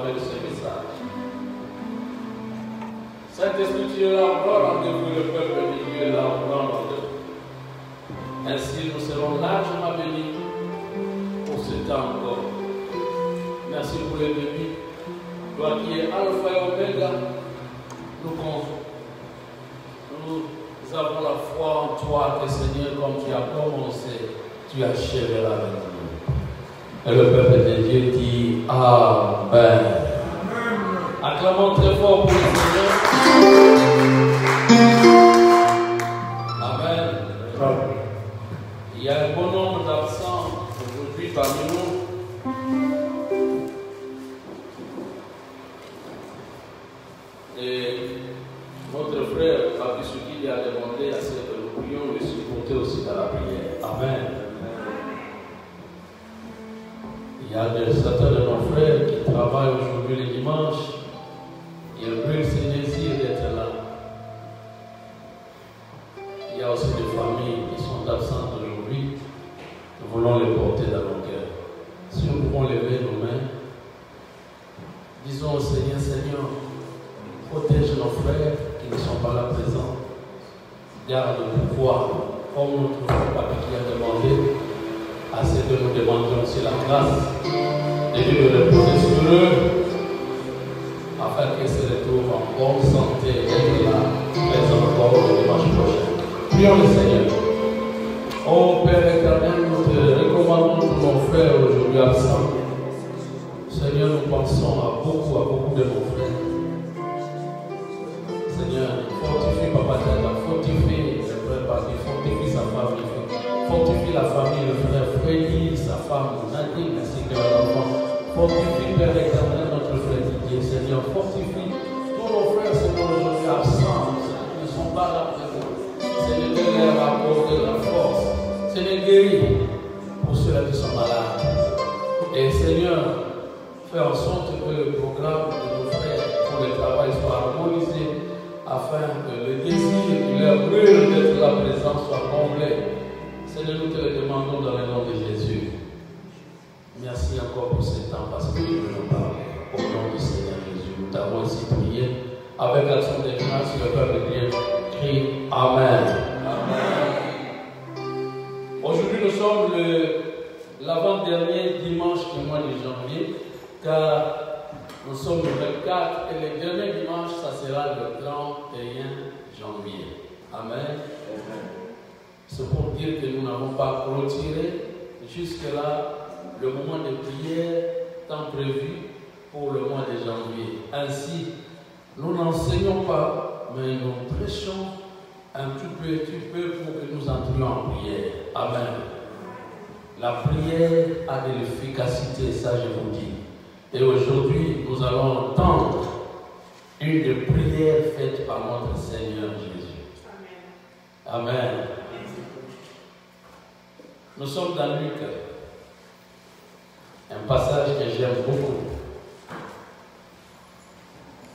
avec ce message. Saint-Esprit, tu es là encore, rendez-vous le peuple de Dieu est là encore, rendez-vous. Ainsi, nous serons largement bénis pour ce temps encore. Merci pour le début. Toi qui es Alpha et Omega, nous avons la foi en toi, que Seigneur, comme tu as commencé, tu achèveras avec nous. Et le peuple de Dieu dit Amen. Acclamons très fort pour le Seigneur. Amen. Il y a un bon nombre d'absents aujourd'hui parmi nous. Et notre frère Abisuki a demandé à ce que nous prions le supporter aussi dans la prière. Amen. Il y a certains de nos frères qui travaillent aujourd'hui le dimanche. Ils brûlent ce désir d'être là. Il y a aussi des familles qui sont absentes aujourd'hui. Nous voulons les porter dans nos cœurs. Si nous pouvons lever nos mains, disons au Seigneur, Seigneur, protège nos frères qui ne sont pas là présents. Garde le pouvoir, comme notre frère qui a demandé, à ce que nous demandions aussi la grâce de Dieu de reposer sur eux, afin qu'ils se retrouvent en bonne santé et d'être là, présents encore le dimanche prochain. Prions le Seigneur. Oh Père éternel, nous te recommandons tous nos frères aujourd'hui absents. Seigneur, nous pensons à beaucoup de nos frères. Seigneur, fortifie Papa Tata, fortifie le frère Papi, fortifie sa famille, fortifie la famille, le frère Freddy, sa femme, Nadine, ainsi que l'enfant. Fortifie Père éternel, notre frère Didier, Seigneur, fortifie tous nos frères, Seigneur, aujourd'hui absents, qui ne sont pas là présents. Seigneur, de leur apporter la force. Seigneur, guéris pour ceux-là qui sont malades. Et Seigneur, fais en sorte que le programme de nos frères pour le travail soit harmonisé, afin que le désir qui leur brûle d'être la présence soit comblé. Seigneur, nous te le demandons dans le nom de Jésus. Merci encore pour ce temps parce que tu nous parles. Au nom du Seigneur Jésus, nous t'avons aussi prié avec action de grâce. Le peuple de Dieu crie Amen. Amen. Aujourd'hui, nous sommes l'avant-dernier dimanche du mois de janvier, car nous sommes le 24 et le dernier dimanche, ça sera le 31 janvier. Amen. C'est pour dire que nous n'avons pas clôturé jusque-là le moment de prière tant prévu pour le mois de janvier. Ainsi, nous n'enseignons pas, mais nous prêchons un tout petit peu pour que nous entrions en prière. Amen. La prière a de l'efficacité, ça je vous dis. Et aujourd'hui, nous allons entendre une prière faite par notre Seigneur Jésus. Amen. Amen. Nous sommes dans Luc, un passage que j'aime beaucoup.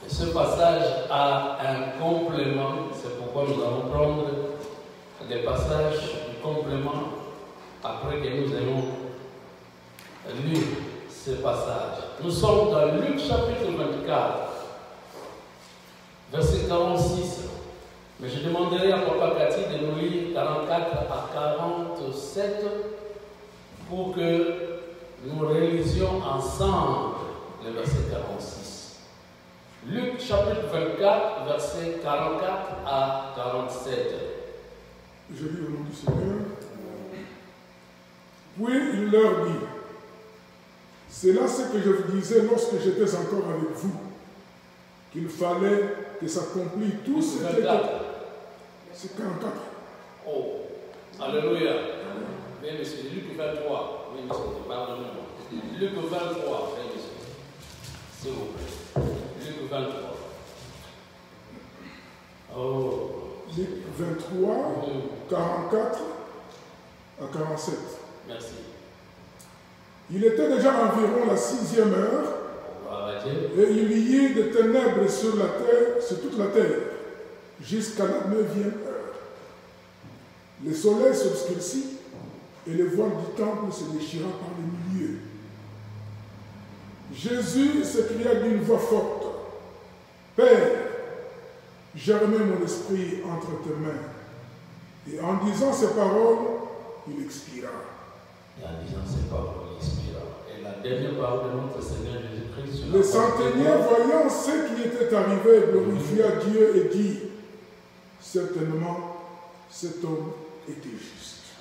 Et ce passage a un complément, c'est pourquoi nous allons prendre des passages du complément après que nous ayons lu ce passage. Nous sommes dans Luc chapitre 24, verset 46. Mais je demanderai à Papa Cathy de nous lire 44 à 47 pour que nous réalisions ensemble le verset 46. Luc chapitre 24, verset 44 à 47. Je lis au nom du Seigneur. Puis il leur dit, c'est là ce que je vous disais lorsque j'étais encore avec vous, qu'il fallait que s'accomplisse tout ce qui était... C'est 44. Oh, alléluia. Oui, monsieur, Luc 23. Oui, monsieur, pardonnez-moi. Luc 23, oui, monsieur. S'il vous plaît. Luc 23. Oh. Luc 23, 44 à 47. Merci. Il était déjà environ la 6e heure, et il y eut des ténèbres sur la terre, sur toute la terre, jusqu'à la 9e heure. Le soleil s'obscurcit et le voile du temple se déchira par le milieu. Jésus s'écria d'une voix forte, « Père, j'ai remis mon esprit entre tes mains. » Et en disant ces paroles, il expira. Et en disant ces paroles, il expira. Et la dernière parole de notre Seigneur Jésus-Christ. Le centenier, voyant ce qui était arrivé, glorifia Dieu et dit, « Certainement, cet homme était juste. »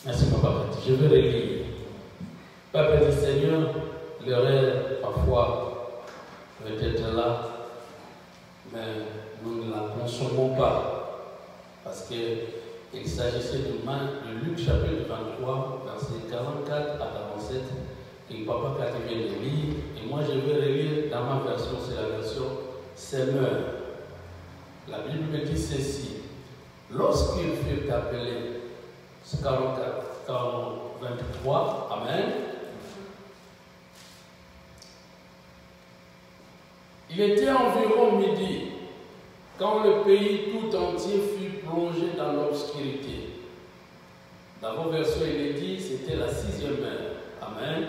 Merci, Papa. Je vais relire. Papa du Seigneur, l'erreur parfois peut être là, mais nous ne la consommons pas. Parce qu'il s'agissait de Luc chapitre 23, versets 44 à 47, et Papa Cathy vient de lire. Et moi, je vais relire dans ma version, c'est la version Semeur. La Bible me dit ceci. Lorsqu'ils furent appelés, c'est 23, Amen. Il était environ midi quand le pays tout entier fut plongé dans l'obscurité. Dans vos versions, il est dit c'était la 6e heure. Amen.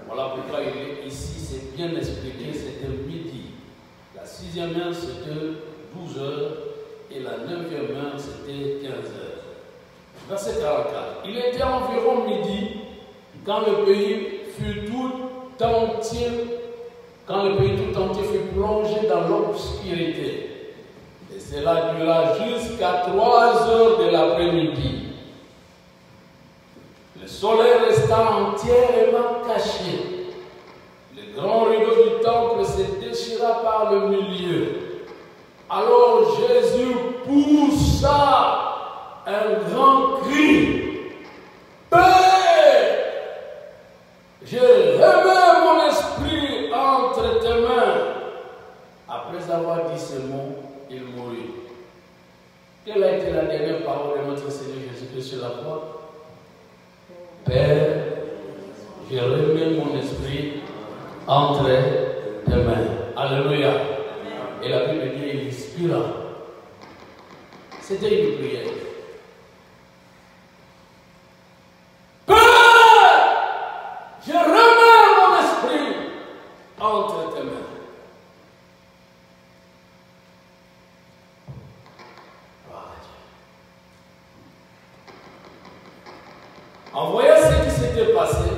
Voilà pourquoi il est ici, c'est bien expliqué, c'était midi. La 6e heure, c'était 12 heures et la 9e heure, c'était 15 heures. Verset 44. Il était environ midi quand le pays tout entier fut plongé dans l'obscurité. Et cela dura jusqu'à 3 heures de l'après-midi. Le soleil resta entièrement caché. Le grand rideau du temple se déchira par le milieu. Alors Jésus poussa un grand cri. Père, je remets mon esprit entre tes mains. Après avoir dit ce mot, il mourut. Quelle a été la dernière parole de notre Seigneur Jésus-Christ sur la croix? Père, je remets mon esprit entre tes mains. Alléluia. Et la Bible dit il expira. C'était une prière. Je remets mon esprit entre tes mains. En voyant ce qui s'était passé,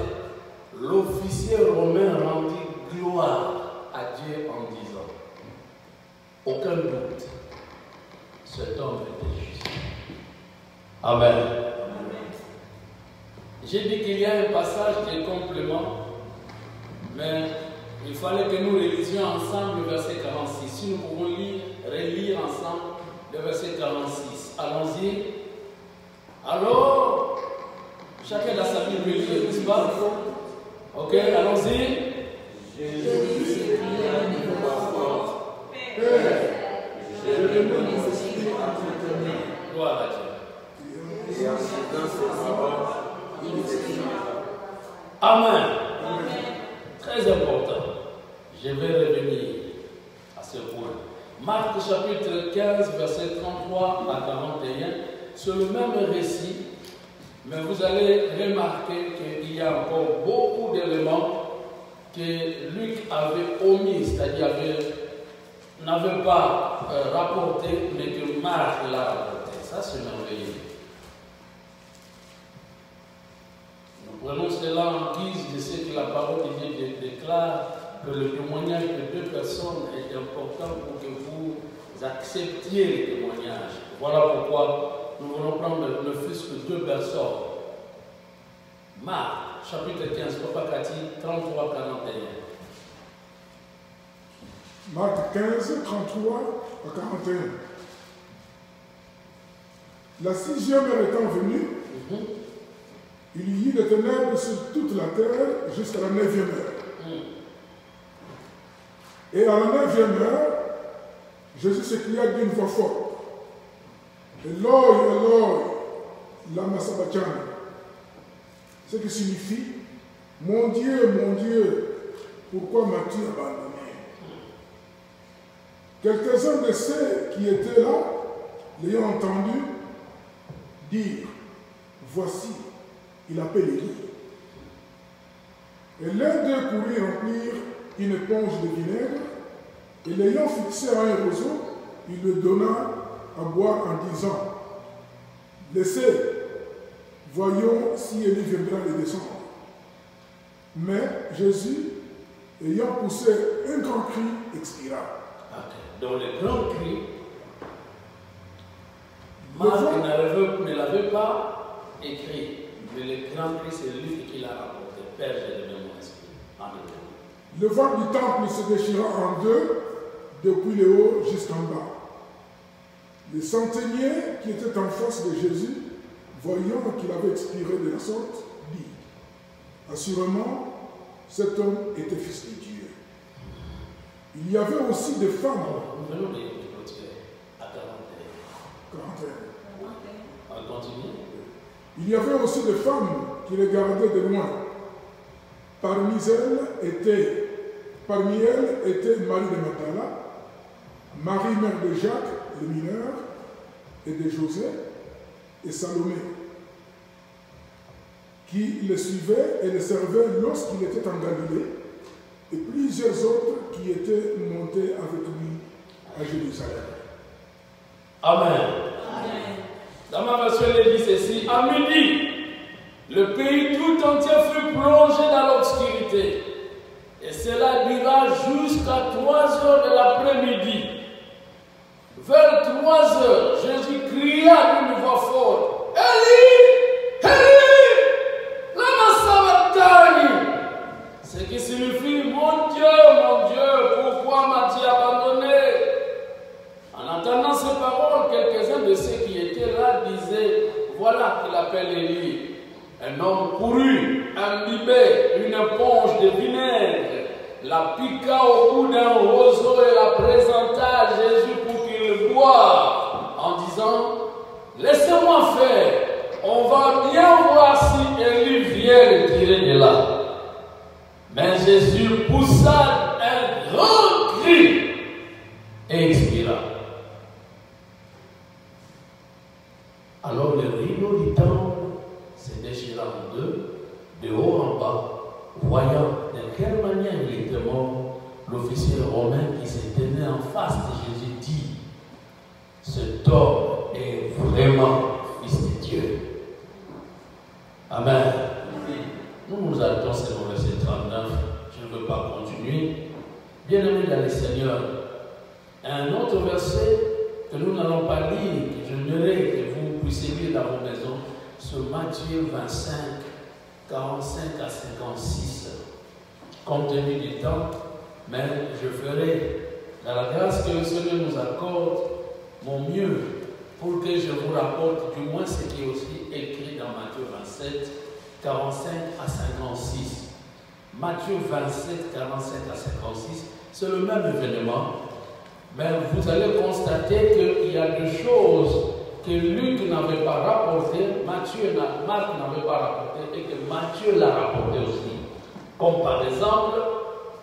l'officier romain rendit gloire à Dieu en disant, aucun doute, cet homme était juste. Amen. J'ai dit qu'il y a un passage qui est complément, mais il fallait que nous relisions ensemble le verset 46. Si nous pouvons relire ensemble le verset 46. Allons-y. Alors, chacun a sa Bible, n'est-ce pas? Ok, allons-y. Jésus s'écria d'une voix forte, Père, je remets mon esprit entre tes mains. Gloire à Dieu. Et en citant ces paroles, il expira. Amen. Très important. Je vais revenir à ce point. Marc chapitre 15, verset 33 à 41, c'est le même récit, mais vous allez remarquer qu'il y a encore beaucoup d'éléments que Luc avait omis, c'est-à-dire n'avait pas rapporté, mais que Marc l'a rapporté. Ça, c'est merveilleux. Nous prenons cela en guise de ce que la parole de Dieu déclare, que le témoignage de 2 personnes est important pour que vous acceptiez le témoignage. Voilà pourquoi nous voulons prendre ne fût-ce que 2 personnes. Marc, chapitre 15, Papa Cathy, 33, 41. Marc 15, 33 à 41. La 6e heure étant venue, il y eut des ténèbres sur toute la terre jusqu'à la 9e heure. Et à la 9e heure, Jésus s'écria d'une voix forte. Eloi, Eloi, lama sabachthani. Ce qui signifie, mon Dieu, pourquoi m'as-tu abandonné? Quelques-uns de ceux qui étaient là, l'ayant entendu, dirent, voici, il appelle Élie. Et l'un d'eux courut remplir une éponge de vinaigre, et l'ayant fixé à un roseau, il le donna à boire en disant, laissez, voyons si Élie viendra les descendre. Mais Jésus, ayant poussé un grand cri, expira. Dans le grand cri, Marc ne l'avait pas écrit, mais le grand cri, c'est lui qui l'a rapporté. Père, j'ai donné mon esprit. Amen. Le ventre du temple se déchira en deux, depuis le haut jusqu'en bas. Les centeniers qui étaient en face de Jésus, voyant qu'il avait expiré de la sorte, dit, assurément, cet homme était fils de Dieu. Il y avait aussi des femmes. Nous venons de continuer à 41. On continue. Il y avait aussi des femmes qui regardaient de loin. Parmi elles était Marie de Magdala, Marie mère de Jacques, le mineur, et de José, et Salomé, qui le suivaient et le servaient lorsqu'il était en Galilée, et plusieurs autres qui étaient montés avec lui à Jérusalem. Amen. Amen. Dans ma version, il dit ceci, à midi, le pays tout entier fut plongé dans l'obscurité. Et cela dura jusqu'à 3 heures de l'après-midi. Vers 3 heures, Jésus cria d'une voix forte, Élie, Élie, lama sabachthani. Ce qui signifie, mon Dieu, pourquoi m'as-tu abandonné? En entendant ces paroles, quelques-uns de ceux qui étaient là disaient, voilà qu'il appelle Élie. Un homme courut, imbibait une éponge de vinaigre, la piqua au bout d'un roseau et la présenta à Jésus pour qu'il le boive, en disant, laissez-moi faire, on va bien voir si Élie vient le tirer de là. Mais Jésus poussa un grand cri et expira. Alors le rideau du temple se déchira en deux, de haut en bas, voyant de quelle manière il était mort, l'officier romain qui se tenait en face de Jésus dit, cet homme est vraiment fils de Dieu. Amen. Nous nous arrêtons sur le verset 39, je ne veux pas continuer. Bien-aimés dans le Seigneur, un autre verset que nous n'allons pas lire, que j'aimerais que vous puissiez lire dans vos maisons, sur Matthieu 25, 45 à 56. Compte tenu du temps, mais je ferai, dans la grâce que le Seigneur nous accorde, mon mieux pour que je vous rapporte du moins ce qui est aussi écrit dans Matthieu 27, 45 à 56. Matthieu 27, 45 à 56, c'est le même événement, mais vous allez constater qu'il y a des choses que Luc n'avait pas rapporté, Marc n'avait pas rapporté et que Matthieu l'a rapporté aussi. Comme par exemple,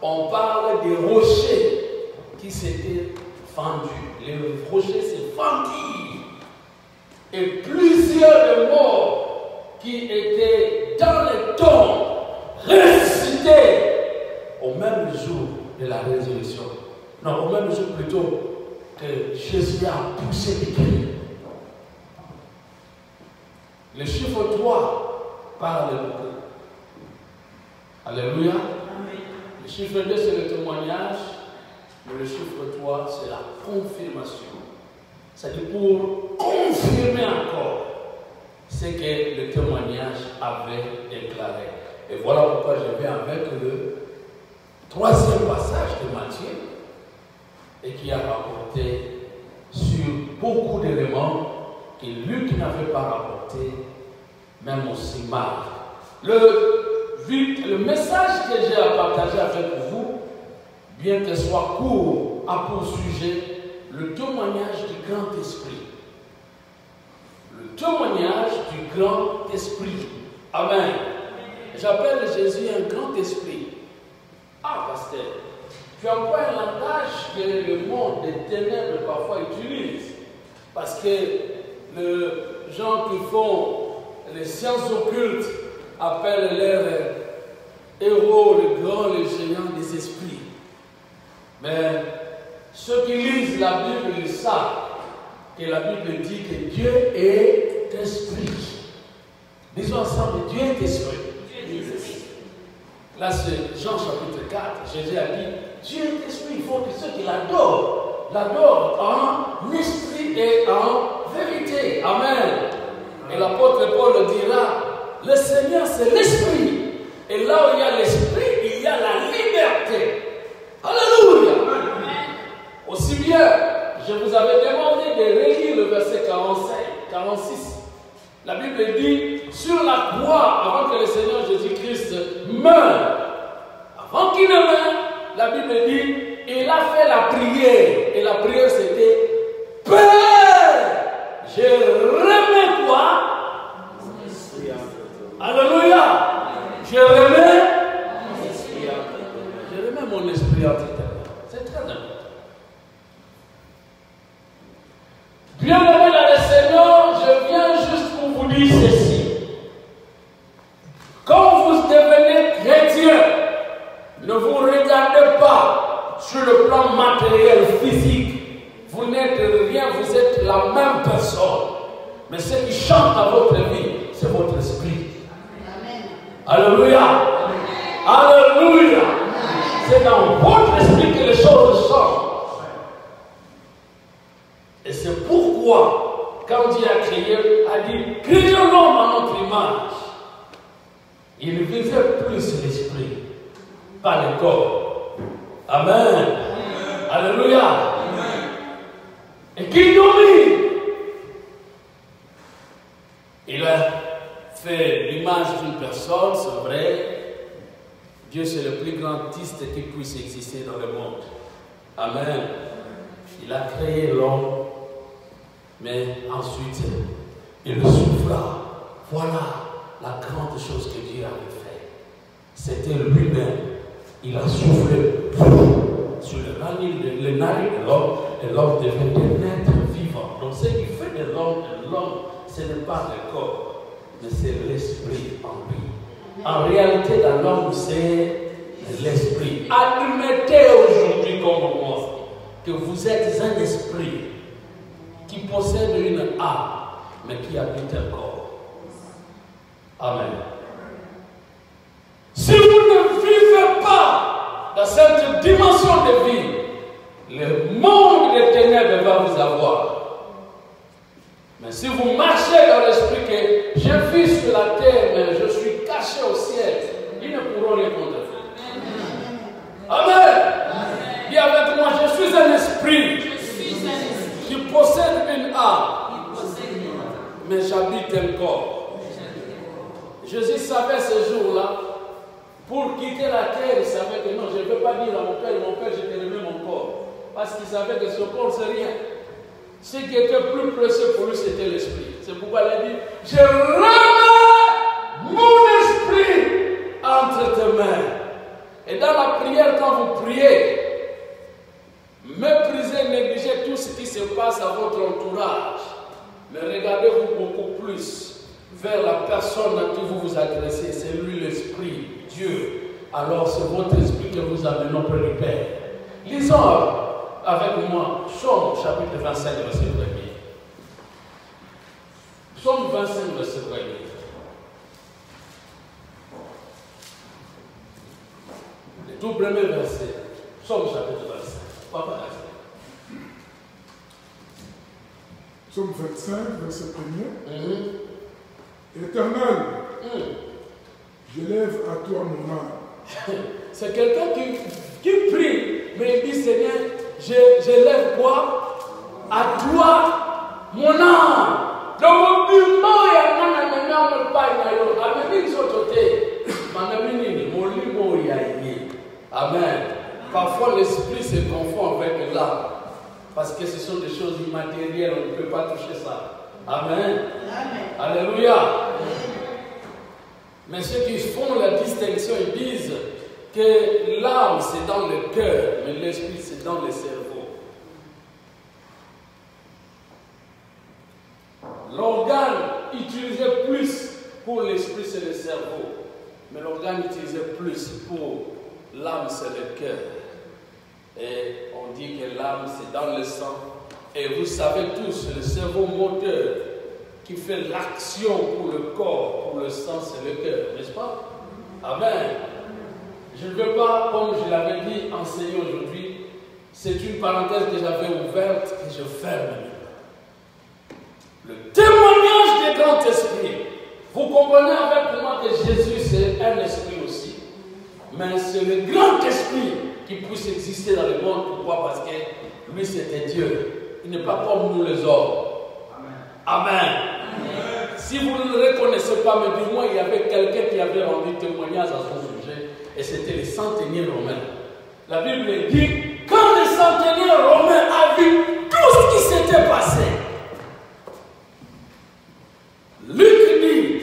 on parle des rochers qui s'étaient fendus. Les rochers s'est fendus. Et plusieurs morts qui étaient dans les tombes ressuscités au même jour de la résurrection. Non, au même jour plutôt que Jésus a poussé les cris. Le chiffre 3 parle beaucoup. Alléluia. Amen. Le chiffre 2, c'est le témoignage. Mais le chiffre 3, c'est la confirmation. C'est-à-dire pour confirmer encore ce que le témoignage avait déclaré. Et voilà pourquoi je viens avec le 3e passage de Matthieu et qui a rapporté sur beaucoup d'éléments que Luc n'avait pas rapporté, même aussi Marc. Le message que j'ai à partager avec vous, bien que ce soit court, a pour sujet le témoignage du grand esprit. Le témoignage du grand esprit. Amen. J'appelle Jésus un grand esprit. Ah, pasteur, tu emploies un langage que le monde des ténèbres parfois utilise. Parce que les gens qui font les sciences occultes appellent héros, les grands, les géants des esprits. Mais ceux qui lisent la Bible, ils savent que la Bible dit que Dieu est esprit. Disons ensemble, Dieu est esprit. Là, c'est Jean chapitre 4. Jésus a dit, Dieu est esprit. Il faut que ceux qui l'adorent, en esprit et en vérité. Amen. Et l'apôtre Paul dira, le Seigneur c'est l'esprit. Et là où il y a l'esprit, il y a la liberté. Alléluia. Aussi bien, je vous avais demandé de relire le verset 45, 46. La Bible dit, sur la croix, avant que le Seigneur Jésus-Christ meure, avant qu'il ne meure, la Bible dit, il a fait la prière. Et la prière c'était, Père, je remets quoi? Alléluia. Je remets mon esprit en toi. C'est très important. Bien-aimés dans le Seigneur, je viens juste pour vous dire ceci. Quand vous devenez chrétien, ne vous regardez pas sur le plan matériel, physique. Vous n'êtes rien, vous êtes la même personne. Mais ce qui chante à votre vie, c'est votre esprit. Amen. Alléluia. Amen. Alléluia. Amen. C'est dans votre esprit que les choses changent. Et c'est pourquoi, quand Dieu a créé, a dit, créons l'homme à notre image. Il visait plus l'esprit, pas le corps. Amen. Amen. Alléluia. Amen. Et qui domine? Il a fait l'image d'une personne, c'est vrai. Dieu, c'est le plus grand artiste qui puisse exister dans le monde. Amen. Il a créé l'homme, mais ensuite, il le souffla. Voilà la grande chose que Dieu avait fait. C'était lui-même. Il a soufflé sur le narine de l'homme, et l'homme devenait un être vivant. Donc, ce qui fait de l'homme, ce n'est pas le corps, mais c'est l'esprit en lui. En réalité, dans l'homme, c'est l'esprit. Admettez aujourd'hui comme moi que vous êtes un esprit qui possède une âme, mais qui habite un corps. Amen. Si vous ne vivez pas dans cette dimension de vie, le monde des ténèbres va vous avoir. Mais si vous marchez dans l'esprit que je vis sur la terre, mais je suis caché au ciel, ils ne pourront rien contrefaire. Amen. Dis avec moi, je suis un esprit qui possède une âme, mais j'habite un corps. Jésus savait ce jour-là, pour quitter la terre, il savait que non, je ne peux pas dire à mon Père, je te remets mon corps. Parce qu'il savait que son corps, c'est rien. Ce qui était plus précieux pour lui, c'était l'esprit. C'est pourquoi il a dit, je remets mon esprit entre tes mains. Et dans la prière, quand vous priez, méprisez, négligez tout ce qui se passe à votre entourage. Mais regardez-vous beaucoup plus vers la personne à qui vous vous adressez. C'est lui l'esprit, Dieu. Alors c'est votre esprit que vous amenez auprès du Père. Lisons avec moi Psaume chapitre 25, verset 1er. Psaume 25, verset 1er. Le tout premier verset. Psaume chapitre 25. Papa, Psaume 25, verset 1er. Éternel, j'élève à toi mon âme. C'est quelqu'un qui prie, mais il dit Seigneur, j'élève quoi? À toi mon âme. Donc, il y a Amen. Parfois l'esprit se confond avec l'âme. Parce que ce sont des choses immatérielles, on ne peut pas toucher ça. Amen. Amen. Alléluia. Amen. Mais ceux qui font la distinction, ils disent que l'âme c'est dans le cœur, mais l'esprit c'est dans le cerveau. L'organe utilisé plus pour l'esprit c'est le cerveau. Mais l'organe utilisé plus pour l'âme, c'est le cœur. Et on dit que l'âme, c'est dans le sang. Et vous savez tous, le cerveau moteur qui fait l'action pour le corps, pour le sang, c'est le cœur, n'est-ce pas? Amen. Je ne veux pas, comme je l'avais dit, enseigner aujourd'hui. C'est une parenthèse que j'avais ouverte et je ferme. Le témoignage des grands esprits. Vous comprenez avec moi que Jésus, c'est un esprit aussi. Mais c'est le grand esprit qui puisse exister dans le monde. Pourquoi? Parce que lui, c'était Dieu. Il n'est pas comme nous les hommes. Amen. Amen. Si vous ne le reconnaissez pas, mais du moins, il y avait quelqu'un qui avait rendu témoignage à son sujet. Et c'était le centenier romain. La Bible dit, quand le centenier romain a vu tout ce qui s'était passé, Luc dit,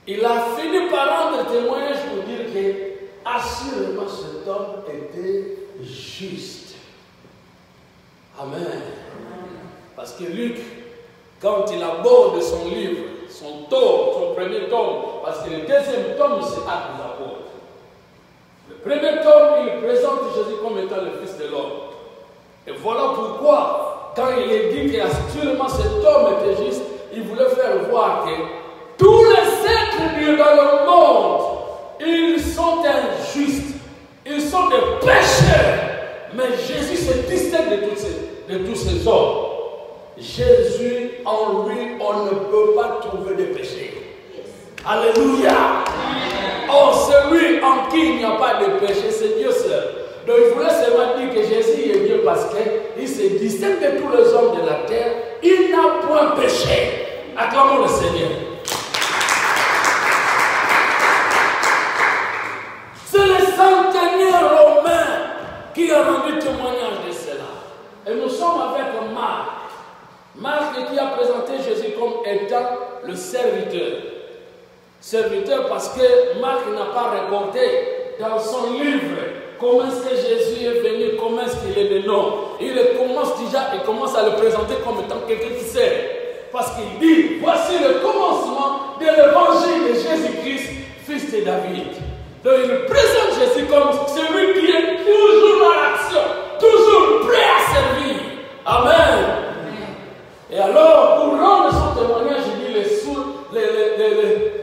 il a fini par rendre témoignage pour dire que, assurément, cet homme était juste. Amen. Parce que Luc, quand il aborde son livre, son tome, son premier tome, parce que le deuxième tome, c'est Actes des Apôtres. Le premier tome, il présente Jésus comme étant le Fils de l'homme. Et voilà pourquoi, quand il est dit qu'assurément cet homme était juste, il voulait faire voir que tous les êtres dans le monde, ils sont injustes, ils sont des pécheurs. Mais Jésus se distingue de tous ces hommes. Jésus, en lui, on ne peut pas trouver de péché. Alléluia. Oh, celui en qui il n'y a pas de péché, c'est Dieu seul. Donc il voulait seulement dire que Jésus est Dieu parce qu'il se distingue de tous les hommes de la terre. Il n'a point péché. Acclamons le Seigneur. C'est le centenier romain qui a rendu témoignage de cela. Et nous sommes avec Marc. Marc qui a présenté Jésus comme étant le serviteur. Serviteur parce que Marc n'a pas reporté dans son livre comment est-ce que Jésus est venu, comment est-ce qu'il est le nom. Il commence à le présenter comme étant quelqu'un qui sert. Parce qu'il dit, voici le commencement de l'évangile de Jésus-Christ, fils de David. Donc il présente Jésus comme celui qui est toujours dans l'action, toujours prêt à servir. Amen. Et alors, pour rendre son témoignage, il dit,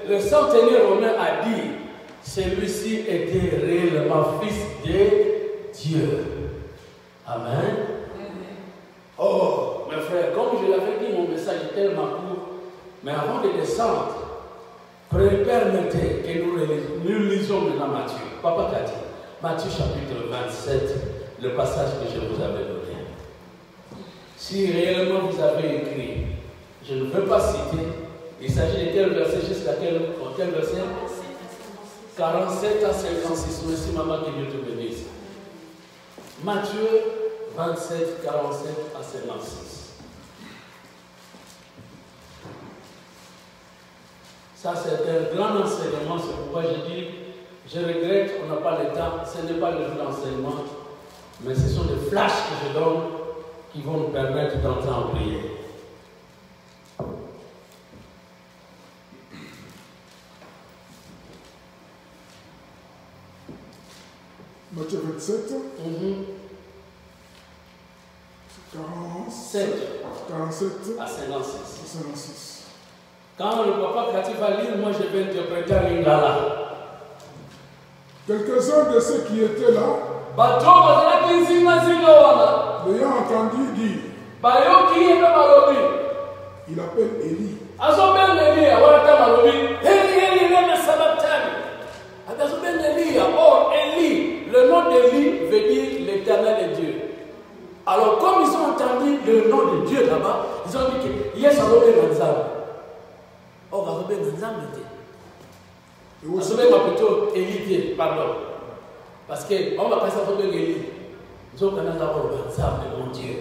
le centenier romain a dit, celui-ci était réellement fils de Dieu. Amen. Oh, mes frères, comme je l'avais dit, mon message est tellement court, mais avant de descendre, permettez que nous lisons maintenant Matthieu. Papa Kati, Matthieu chapitre 27, le passage que je vous avais donné. Si réellement vous avez écrit, je ne veux pas citer, il s'agit de quel verset jusqu'à quel verset? 47 à 56. Merci maman, que Dieu te bénisse. Matthieu 27, 47 à 56. Ça c'est un grand enseignement, c'est pourquoi je dis, je regrette qu'on n'a pas le temps, ce n'est pas le jour d'enseignement, mais ce sont des flashs que je donne qui vont nous permettre d'entrer en prière. Matthieu 27, 47 à 56. 56. Quand le papa Kati va lire, moi je vais interpréter en lingala. Quelques-uns de ceux qui étaient là, l'ayant entendu dire, il appelle Élie. Or, Élie, le nom d'Élie veut dire l'éternel est Dieu. Alors, comme ils ont entendu le nom de Dieu là-bas, ils ont dit que yes, on va faire Nzam. Or, on va faire Nzam. On va faire plutôt Élie, pardon. Parce qu'on va passer à faire Élie. Nous avons d'abord le Nzam de mon Dieu.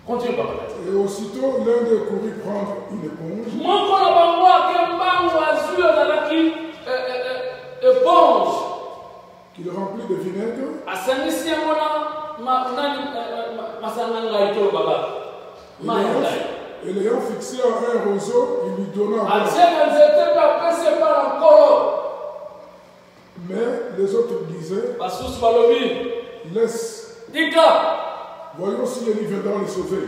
Continue, papa. Et aussitôt, l'un d'eux courut prendre une éponge. Mon qu'on a voir qu'un banc oiseau dans la qui éponge. Qu'il remplit de vinaigre. Et l'ayant fixé à un roseau, il lui donna à boire. Mais les autres disaient, laisse. Voyons si Élie viendra les sauver.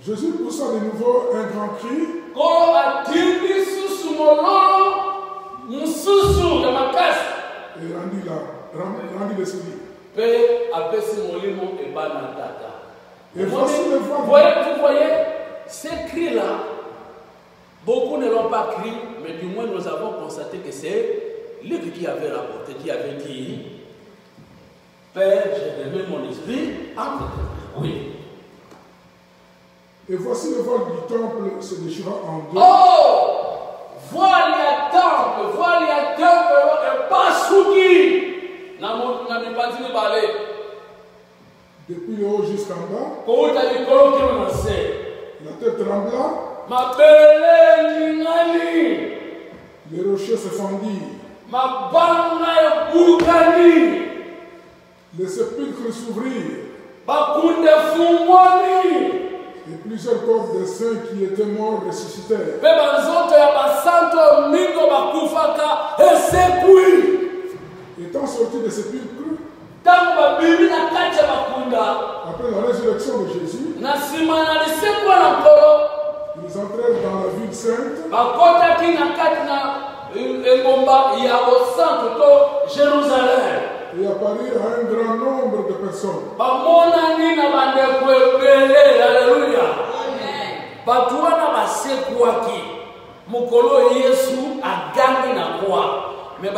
Jésus poussa de nouveau un grand cri. Et rendit l'esprit. Et voici le vent. Vous voyez, ces cris-là, beaucoup ne l'ont pas crié, mais du moins nous avons constaté que c'est Luc qui avait rapporté, qui avait dit, Père, j'ai donné mon esprit entre tes mains. Oui. Et voici le vol du temple se déchira en deux. Oh! Voilà temple, et pas souki. Depuis le haut jusqu'en bas, la la terre trembla, les rochers se fendirent, les sépulcres s'ouvrirent, et plusieurs corps de saints qui étaient morts ressuscitèrent. Étant sortis des sépulcres, après la résurrection de Jésus, ils entrèrent dans la ville sainte et apparurent à un grand nombre de personnes. Mais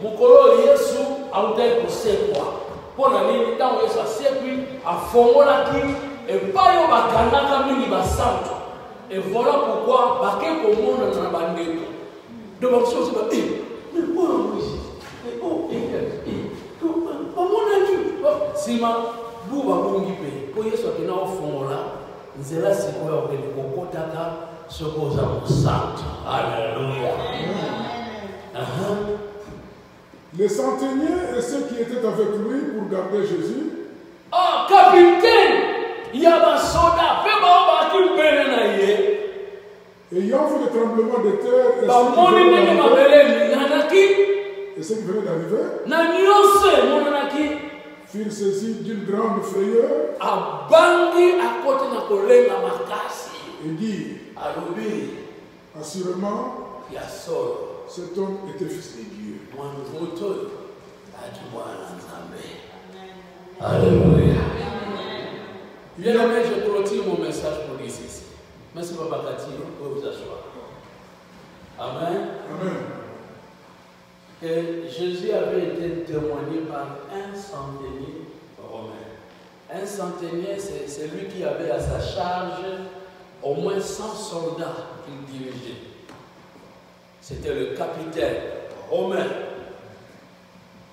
mukolo Yesu autai kusekwa pona nini tango Yesu asekwi afongolaki epayo bakandaka mingi basantu et voilà pourquoi bake komona na bandeko de bakso ba mais pour Moïse sima buba bongi pe po Yesu akina ofongola nzela sikoyo okende kokotaka sokoza musantu. Alléluia. Les centeniers et ceux qui étaient avec lui pour garder Jésus. Oh, capitaine! Il y a un soldat. Ayant vu le tremblement de terre et ceux qui venaient d'arriver, furent saisis d'une grande frayeur et dirent, assurément, cet homme était fils de Dieu. Alléluia. Bien aimé, je clôture mon message pour dire ceci. Merci Papa Cathy, vous pouvez vous asseoir. Amen. Amen. Que Jésus avait été témoigné par un centenier romain. Un centenier, c'est celui qui avait à sa charge au moins 100 soldats qu'il dirigeait. C'était le capitaine romain.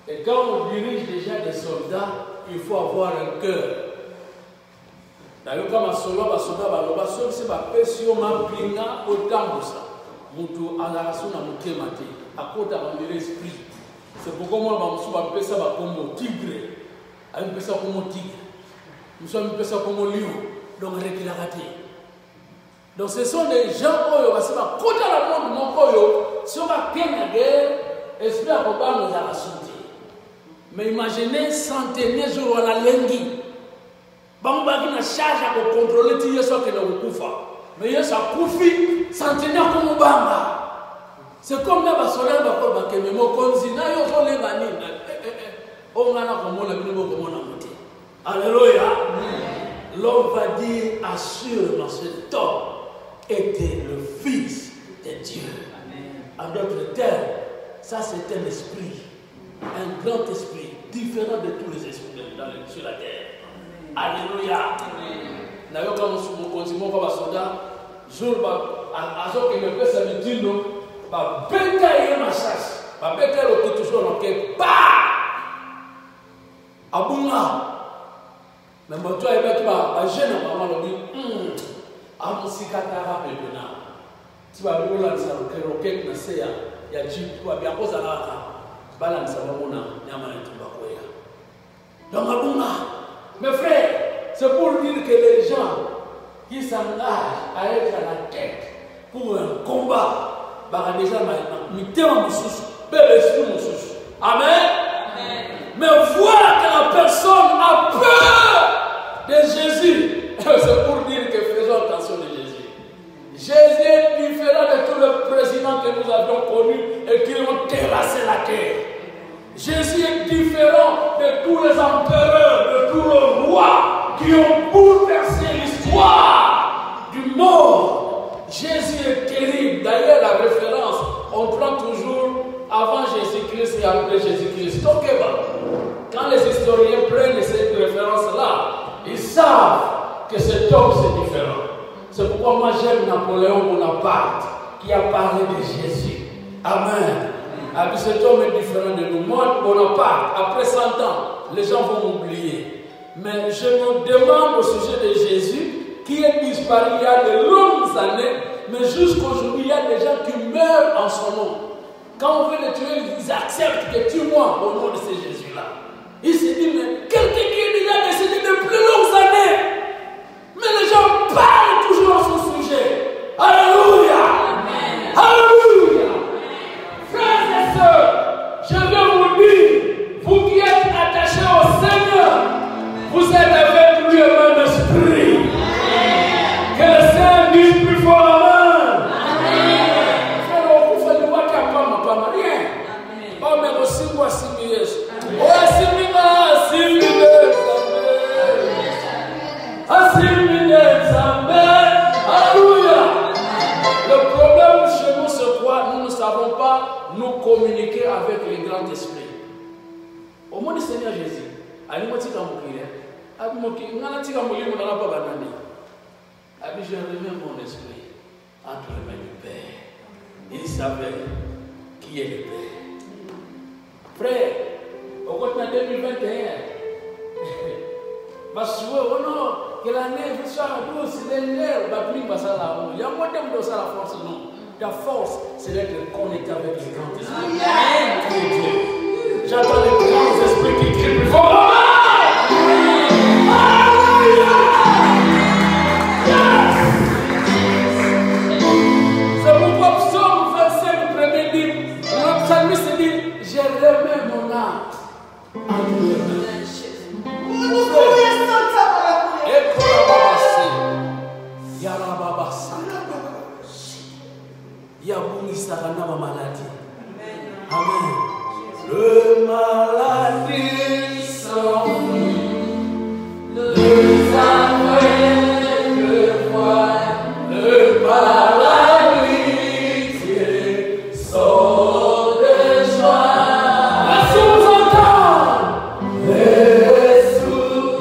Et quand on dirige déjà des soldats, il faut avoir un cœur. D'ailleurs, comme un soldat, c'est ma passion, ma pinga, autant de ça. Moutou, à la raison, à mon kématé, à côté de mon esprit. C'est pourquoi moi, je me suis comme un tigre. Je me suis comme un tigre. Je me suis comme un lion. Donc, je raté. Donc, ce sont des gens qui sont à côté de la monde, mon koyo, si on va bien la guerre, esprit à combattre nous à la santé. Mais imaginez, centenaire jour à la lengi. Bamba qui n'a charge à contrôler tout ce qui est au Koufa. Mais il y a ça Koufi, centenaire comme Bamba. C'est comme là, parce qu'on a un peu de temps, on a les vanines. On a un peu de temps. Alléluia. L'homme va dire assurément cet homme était le Fils de Dieu. En d'autres termes, ça c'est un esprit, un grand esprit, différent de tous les esprits sur la terre. Alléluia. D'ailleurs, quand nous continuons comme soldat, je vais me faire ça me dit non, je vais bétailler ma chasse, je vais bétailler le toujours dans le bah! Abunga. Mais moi, toi, tu vas gêner maman, on dit, ah, mon cicatara, maintenant. Tu vas me lancer le roquette, il y a Jeep, tu vas bien poser la balance à mon nom, il y a un peu de donc, Abunga. Mes frères, c'est pour dire que les gens qui s'engagent à être à la tête pour un combat, déjà amen. Mais voir que la personne a peur de Jésus, c'est pour dire que faisons attention de Jésus. Jésus est différent de tous les présidents que nous avions connus et qui ont terrassé la terre. Jésus est différent de tous les empereurs, de tous les rois qui ont bouleversé l'histoire du monde. Jésus est terrible. D'ailleurs, la référence, on prend toujours avant Jésus-Christ et après Jésus-Christ. Quand les historiens prennent cette référence-là, ils savent que cet homme c'est différent. C'est pourquoi moi j'aime Napoléon Bonaparte qui a parlé de Jésus. Amen. Et cet homme est différent de nous. Moi, Bonaparte, après 100 ans, les gens vont m'oublier. Mais je me demande au sujet de Jésus, qui est disparu il y a de longues années, mais jusqu'aujourd'hui, il y a des gens qui meurent en son nom. Quand on veut les tuer, ils acceptent que tue-moi au nom de ce Jésus-là. Il se dit, mais quelqu'un qui est déjà décédé de plus longues années, mais les gens parlent toujours à son sujet. Alléluia! Amen. Alléluia! Frères et sœurs, je viens vous dire, vous qui êtes attachés au Seigneur, vous êtes avec lui au même esprit. Que le Seigneur dise plus fort amen. Frère, on vous fait le voir qu'il n'y a pas rien. Oh, mais aussi, moi, si mieux. Oh, si alléluia. Le problème chez nous, c'est quoi? Nous ne savons pas nous communiquer avec les grands esprits. Au nom du Seigneur Jésus, je remets mon esprit entre les mains du Père. Il savait qui est le Père. Frère, au côté de 2021, parce que que l'année soit douce, l'année va plus passer là. Il y a moins de choses à la force, non. Ta force, c'est d'être connecté avec les grands esprits. J'entends les grands esprits qui crient plus fort. C'est pourquoi Psaume 25, premier dit, le psalmiste dit, je remets mon âme entre les mains. Amen. Le maladie s'enfuit, le aveugle le voit, le paralytique sort de joie. Les sous-entendent,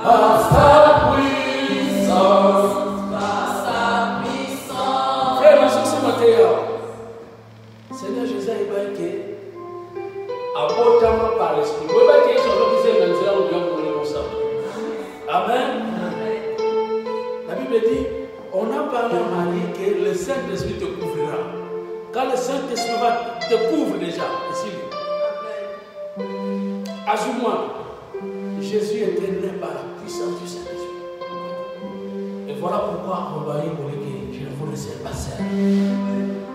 par sa puissance. Seigneur Jésus est banqué, abondamment par l'esprit. Vous voyez que sur l'homme disait maintenant nous devons pour le sang. Amen. La Bible dit, on a parlé à Marie que le Saint-Esprit te couvrira. Quand le Saint-Esprit te couvre déjà, ici. Ajoute-moi, Jésus est né par la puissance du Saint-Esprit. Et voilà pourquoi on va y mourir. Je ne vous laisse pas seul.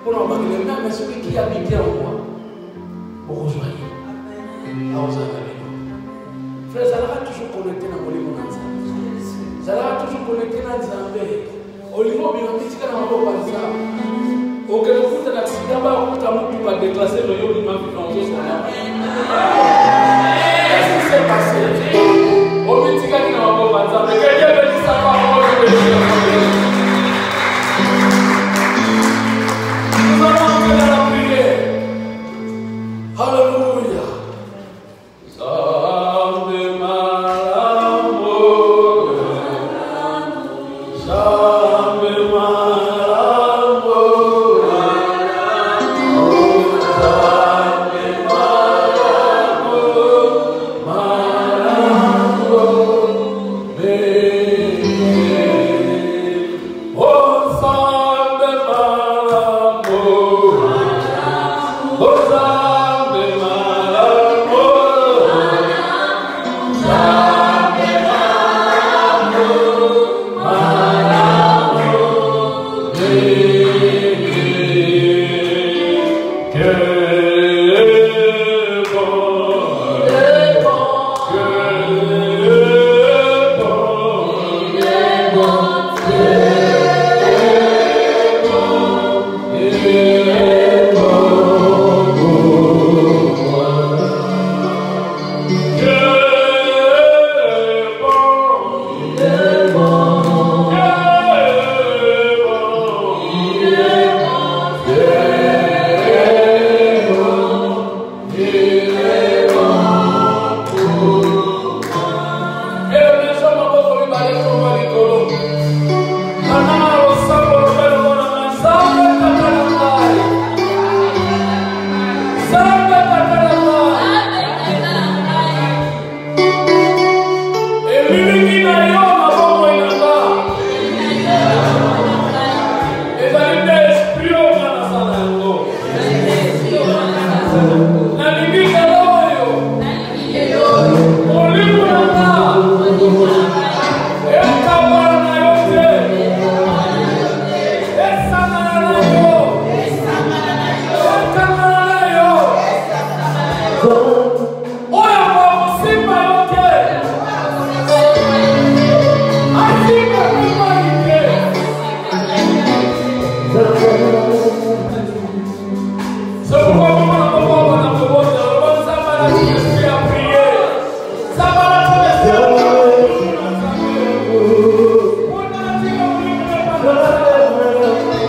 Pour l'envoyer le même esprit qui habite en moi, pour rejoindre. Frère, ça va toujours connecté dans mon livre. Ça va toujours connecté dans les Zambé. Au niveau biométrique, dans mon passé. Au cas où vous êtes accident, vous avez déclassé le lieu de ma vie dans vos soins. Qu'est-ce qui s'est passé? Au métier, dans mon passé. Mais quelqu'un me dit ça va, moi je vais dire. Alléluia.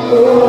Oh,